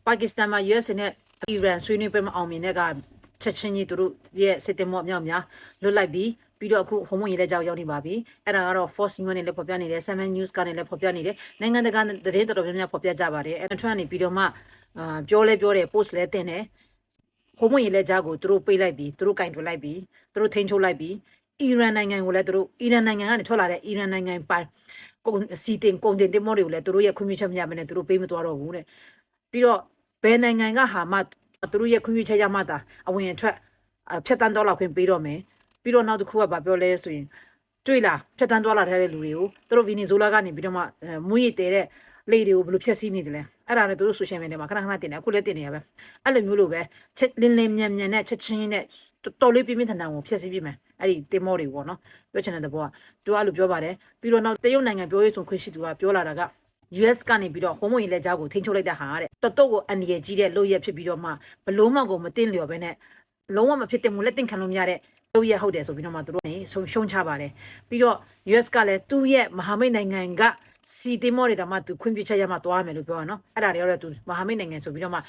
ပါကစ္စတန်မှာ US နဲ့အီရန်ဆွေးနွေးပွဲမှာအောင်မြင်တဲ့ကချက်ချင်းကြီးသူတို့ရဲ့စစ်တင်မော့မြောက်များလွတ်လိုက်ပြီးတော့အခုဟုံးမွန်ရေးလက်ကြောက်ရောက်နေပါပြီအဲ့ဒါကတော့ Force News နဲ့လည်းဖော်ပြနေတယ် Seven News ကနေလည်းဖော်ပြနေတယ်နိုင်ငံတကာသတင်းတော်တော်များများဖော်ပြကြပါတယ်အဲ့ထွန်းကနေပြီးတော့မှပြောတယ် post လဲတင်တယ်ဟုံးမွန်ရေးလက်ကြောက်ကိုသူတို့ပေးလိုက်ပြီးသူတို့ကင်တွယ်လိုက်ပြီးသူတို့ထိန်းချုပ်လိုက်ပြီးအီရန်နိုင်ငံကိုလည်းသူတို့အီရန်နိုင်ငံကနေထွက်လာတဲ့အီရန်နိုင်ငံပိုင်စီတင်ကုန်တင်တင်မောတွေကိုလည်းသူတို့ရဲ့ခွင့်ပြုချက်မရဘဲနဲ့သူတို့ပေးမသွားတော့ဘူးတဲ့ပြီးတော့ဘယ်နိုင်ငံကဟာမှသူတို့ရဲ့ခွင့်ပြုချက်ရမှသာအဝင်အထွက်ဖြတ်တန်းသွားလာခွင့်ပေးတော့မယ်ပြီးတော့နောက်တစ်ခုကဗာပြောလဲဆိုရင်တွေ့လားဖြတ်တန်းသွားလာထားတဲ့လူတွေကိုသူတို့ဗီနီဇိုလာကနေပြီးတော့မှမွေးရတဲ့လေတွေကိုဘယ်လိုဖြတ်စည်းနေတယ်လဲအဲ့ဒါနဲ့သူတို့ဆိုရှယ်မီဒီယာမှာခဏခဏတင်တယ်အခုလည်းတင်နေရပဲအဲ့လိုမျိုးလိုပဲချက်လင်းလင်းမြန်နဲ့ချက်ချင်းနဲ့တော်လေးပြင်းပြင်းထန်ထန်ကိုဖြတ်စည်းပြမယ်အဲ့ဒီတင်မောတွေပေါ့နော်ပြောချင်တဲ့ဘောကသူကအဲ့လိုပြောပါတယ်ပြီးတော့နောက်တရုတ်နိုင်ငံပြောရေးဆိုခွင့်ရှိသူကပြောလာတာကUS ကနေပြီးတော့ဟုံးမွန်ရေးလက်ကြားကိုထိန်းချုပ်လိုက်တဲ့ဟာတဲ့တော်တော်ကိုအန်ဒီရကြီးတဲ့လို့ရဖြစ်ပြီးတော့မှဘလုံးမကိုမတင်လျော်ပဲနဲ့လုံးဝမဖြစ်တဲ့မူလက်တင်ခံလို့မရတဲ့လို့ရဟုတ်တယ်ဆိုပြီးတော့မှသူတို့နေရှုံချပါတယ်ပြီးတော့ US ကလည်းသူ့ရဲ့မဟာမိတ်နိုင်ငံကစီတင်မောတွေတော့မှသူခွင့်ပြုချက်ရမှသွားမယ်လို့ပြောရနော်အဲ့ဒါတွေတော့သူမဟာမိတ်နိုင်ငံဆိုပြီးတော့မှ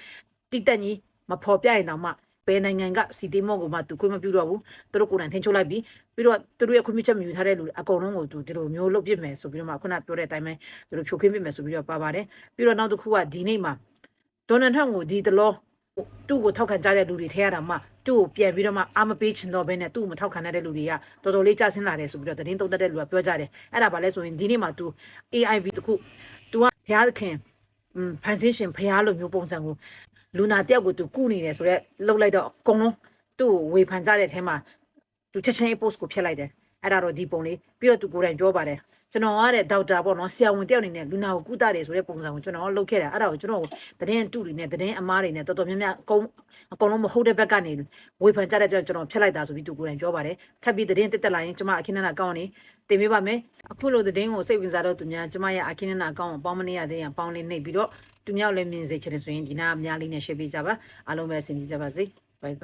တိတက်ကြီးမဖော်ပြရင်တော့မှဘယ်နိုင်ငံကစီတင်မောကိုမှသူခွင့်မပြုတော့ဘူးသူတို့ကိုယ်တိုင်ထိန်းချုပ်လိုက်ပြီးတော့သူတို့ရဲ့ခွင့်ပြုချက်မယူထားတဲ့လူအကုန်လုံးကိုသူဒီလိုမျိုးလုပ်ပြစ်မယ်ဆိုပြီးတော့မှခုနပြောတဲ့အတိုင်းပဲသူတို့ဖြိုခင်းပြစ်မယ်ဆိုပြီးတော့ပါပါတယ်ပြီးတော့နောက်တစ်ခုကဒီနေ့မှာဒေါ်နယ်ထရန့်ကိုဒီတလောသူ့ကိုထောက်ခံကြတဲ့လူတွေထဲရတာမှသူ့ကိုပြန်ပြီးတော့မှအာမပေးချင်တော့ဘဲနဲ့သူ့ကိုမထောက်ခံတဲ့လူတွေကတော်တော်လေးကြဆင်းလာတယ်ဆိုပြီးတော့သတင်းသုံးတတ်တဲ့လူကပြောကြတယ်အဲ့ဒါပါလဲဆိုရင်ဒီနေ့မှာသူ AIV တခုသူကဘုရားသခင်ဖန်ဆင်းရှင်ဘုရားလိုမျိုးပုံစံကိုလူနာတယောက်ကိုသူကုနေတယ်ဆိုတော့လှုပ်လိုက်တော့အကုန်လုံးသူ့ကိုဝေဖန်ကြတဲ့အထဲမှာသူချက်ချင်း post ကိုဖျက်လိုက်တယ်အဲ့ဒါတော့ဒီပုံလေးပြီးတော့သူကိုယ်တိုင်ပြောပါတယ်ကျွန်တော်ကတဲ့ဒေါက်တာပေါ့နော်ဆရာဝန်တယောက်အနေနဲ့လူနာကိုကုသတယ်ဆိုတဲ့ပုံစံကိုကျွန်တော်လုပ်ခဲ့တာအဲ့ဒါကိုကျွန်တော်သတင်းတူတွေနဲ့သတင်းအမားတွေနဲ့တော်တော်များများအကုန်လုံးမဟုတ်တဲ့ဘက်ကနေဝေဖန်ကြတဲ့ကြောင့်ကျွန်တော်ဖျက်လိုက်တာဆိုပြီးသူကိုယ်တိုင်ပြောပါတယ်ထပ်ပြီးသတင်းတက်လာရင်ကျွန်မအခင်းနာအကောင့်နေတင်ပေးပါမယ်အခုလိုသတင်းကိုစိတ်ဝင်စားတော့သူများကျွန်မရဲ့အခင်းနာအကောင့်ကိုပေါင်းမနေရသေးရင်ပေါင်းလေးနှိပ်ပြီးတော့သူများလည်းမြင်စေချင်တယ်ဆိုရင်ဒီနာအများလေးနဲ့ share ပေးကြပါအားလုံးပဲအဆင်ပြေကြပါစေ bye bye